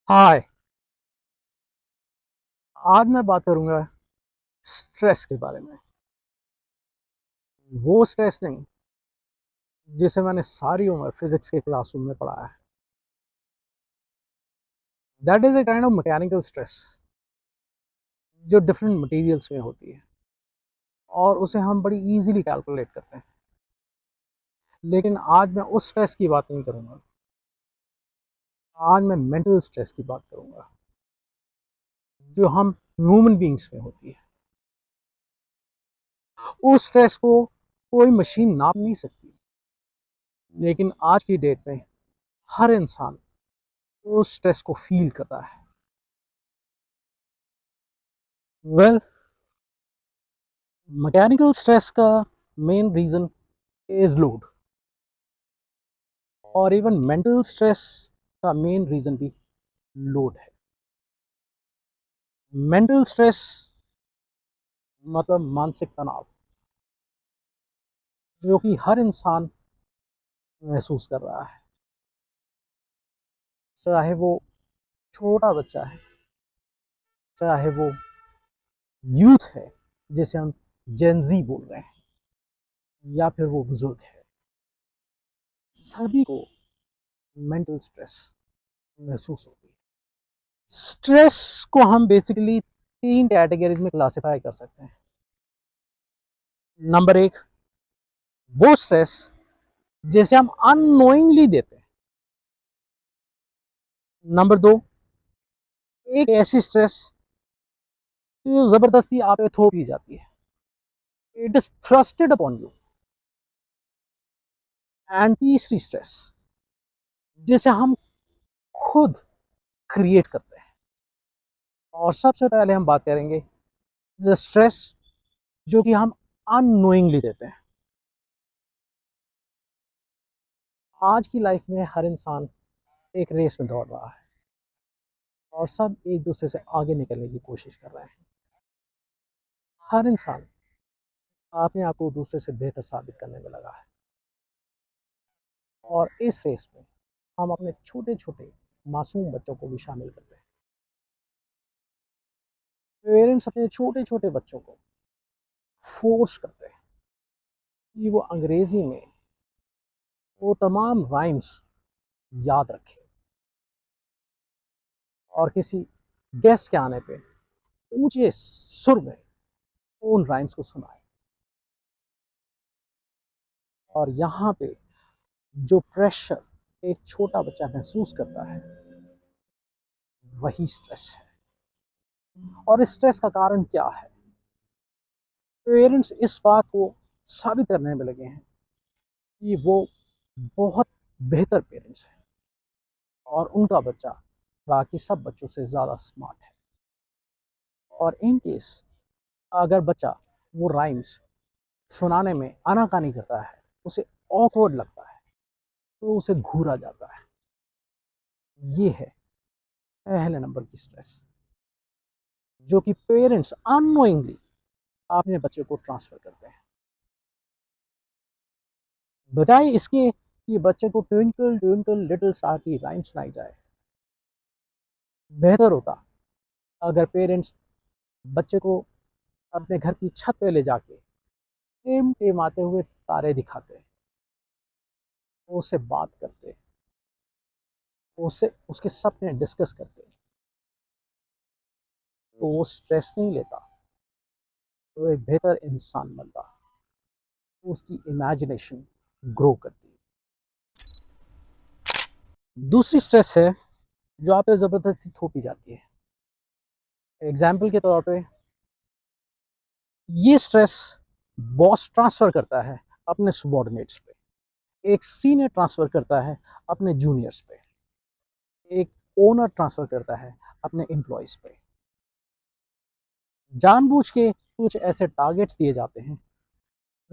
हाय। आज मैं बात करूंगा स्ट्रेस के बारे में। वो स्ट्रेस नहीं जिसे मैंने सारी उम्र फिजिक्स के क्लासरूम में पढ़ा है। That is a kind of mechanical stress जो डिफरेंट मटेरियल्स में होती है और उसे हम बड़ी इजीली कैलकुलेट करते हैं। लेकिन आज मैं उस स्ट्रेस की बात नहीं करूंगा। आज मैं मेंटल स्ट्रेस की बात करूंगा जो हम ह्यूमन बींग्स में होती है। उस स्ट्रेस को कोई मशीन नाप नहीं सकती, लेकिन आज की डेट में हर इंसान उस स्ट्रेस को फील करता है। वेल, मैकेनिकल स्ट्रेस का मेन रीजन इज लोड, और इवन मेंटल स्ट्रेस का मेन रीजन भी लोड है। मेंटल स्ट्रेस मतलब मानसिक तनाव जो कि हर इंसान महसूस कर रहा है, चाहे वो छोटा बच्चा है, चाहे वो यूथ है जिसे हम जेनजी बोल रहे हैं, या फिर वो बुजुर्ग है। सभी को मेंटल स्ट्रेस महसूस होती है। स्ट्रेस को हम बेसिकली तीन कैटेगरीज में क्लासिफाई कर सकते हैं। नंबर एक, वो स्ट्रेस जिसे हम अननोइंगली देते हैं। नंबर दो, एक ऐसी स्ट्रेस जो जबरदस्ती आप पे थोप दी जाती है, it is thrusted upon you. And तीसरी स्ट्रेस जिसे हम खुद क्रिएट करते हैं। और सबसे पहले हम बात करेंगे द स्ट्रेस जो कि हम अननोइंगली देते हैं। आज की लाइफ में हर इंसान एक रेस में दौड़ रहा है और सब एक दूसरे से आगे निकलने की कोशिश कर रहे हैं। हर इंसान अपने आप को दूसरे से बेहतर साबित करने में लगा है, और इस रेस में हम अपने छोटे छोटे मासूम बच्चों को भी शामिल करते हैं। पेरेंट्स अपने छोटे छोटे बच्चों को फोर्स करते हैं कि वो अंग्रेजी में वो तमाम राइम्स याद रखें और किसी गेस्ट के आने पे ऊंचे सुर में उन राइम्स को सुनाए। और यहाँ पे जो प्रेशर एक छोटा बच्चा महसूस करता है, वही स्ट्रेस है। और इस स्ट्रेस का कारण क्या है? पेरेंट्स इस बात को साबित करने में लगे हैं कि वो बहुत बेहतर पेरेंट्स हैं और उनका बच्चा बाकी सब बच्चों से ज़्यादा स्मार्ट है। और इन केस अगर बच्चा वो राइम्स सुनाने में आनाकानी करता है, उसे ऑकवर्ड लगता है, तो उसे घूरा जाता है। ये है पहले नंबर की स्ट्रेस जो कि पेरेंट्स अननोइंगली अपने बच्चे को ट्रांसफर करते हैं। बजाय इसके कि बच्चे को ट्विंकल ट्विंकल लिटिल स्टार की राइम सुनाई जाए, बेहतर होता अगर पेरेंट्स बच्चे को अपने घर की छत पे ले जाके टिम टिमाते हुए तारे दिखाते, उससे बात करते, उससे उसके सपने डिस्कस करते, तो वो स्ट्रेस नहीं लेता, तो एक बेहतर इंसान बनता, उसकी इमेजिनेशन ग्रो करती। दूसरी स्ट्रेस है जो आप पे ज़बरदस्ती थोपी जाती है। एग्जाम्पल के तौर पे ये स्ट्रेस बॉस ट्रांसफ़र करता है अपने सबॉर्डिनेट्स पे, एक सीनियर ट्रांसफ़र करता है अपने जूनियर्स पे, एक ओनर ट्रांसफ़र करता है अपने एम्प्लॉयज़ पे। जानबूझ के कुछ ऐसे टारगेट्स दिए जाते हैं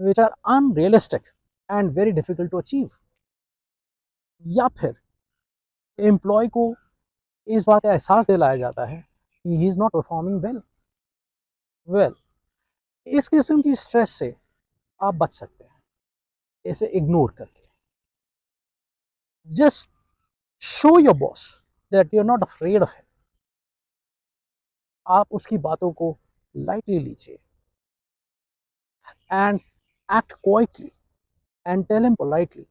which are unrealistic and very difficult to achieve, या फिर एम्प्लॉय को इस बात का एहसास दिलाया जाता है कि he is not performing well. Well, इस किस्म की स्ट्रेस से आप बच सकते हैं इसे इग्नोर करके। Just show your boss that you are not afraid of him. आप उसकी बातों को लाइटली लीजिए and act quietly and tell him politely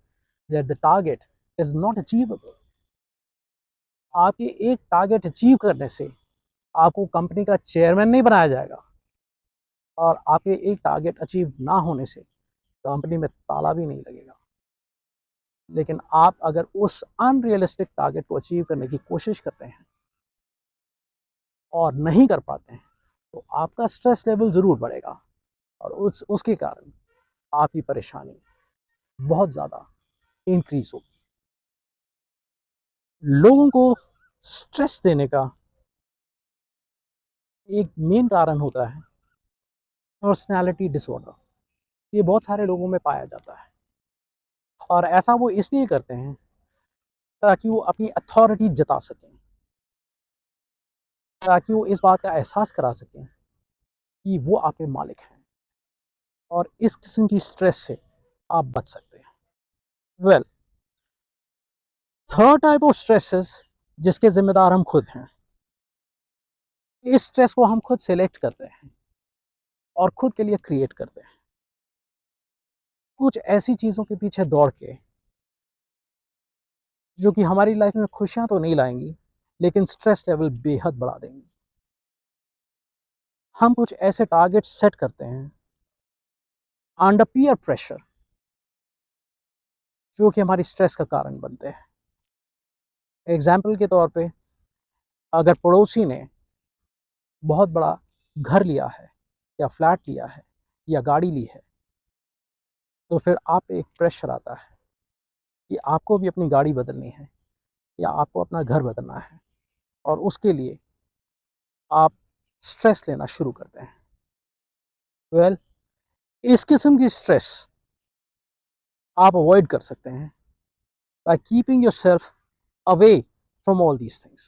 that the target is not achievable. आपके एक टारगेट अचीव करने से आपको कंपनी का चेयरमैन नहीं बनाया जाएगा, और आपके एक टारगेट अचीव ना होने से कंपनी में ताला भी नहीं लगेगा। लेकिन आप अगर उस अनरियलिस्टिक टारगेट को अचीव करने की कोशिश करते हैं और नहीं कर पाते हैं, तो आपका स्ट्रेस लेवल ज़रूर बढ़ेगा और उसके कारण आपकी परेशानी बहुत ज़्यादा इंक्रीज होगी। लोगों को स्ट्रेस देने का एक मेन कारण होता है पर्सनैलिटी डिसऑर्डर। ये बहुत सारे लोगों में पाया जाता है, और ऐसा वो इसलिए करते हैं ताकि वो अपनी अथॉरिटी जता सकें, ताकि वो इस बात का एहसास करा सकें कि वो आपके मालिक हैं, और इस किस्म की स्ट्रेस से आप बच सकते हैं। Well, third type of stresses जिसके जिम्मेदार हम खुद हैं। इस स्ट्रेस को हम खुद सेलेक्ट करते हैं और खुद के लिए क्रिएट करते हैं, कुछ ऐसी चीज़ों के पीछे दौड़ के जो कि हमारी लाइफ में खुशियां तो नहीं लाएंगी, लेकिन स्ट्रेस लेवल बेहद बढ़ा देंगी। हम कुछ ऐसे टारगेट सेट करते हैं अंडर पीयर प्रेशर, जो कि हमारी स्ट्रेस का कारण बनते हैं। एग्जाम्पल के तौर पे, अगर पड़ोसी ने बहुत बड़ा घर लिया है या फ्लैट लिया है या गाड़ी ली है, तो फिर आप पे एक प्रेशर आता है कि आपको भी अपनी गाड़ी बदलनी है या आपको अपना घर बदलना है, और उसके लिए आप स्ट्रेस लेना शुरू करते हैं। वेल, इस किस्म की स्ट्रेस आप अवॉइड कर सकते हैं by keeping yourself away from all these things.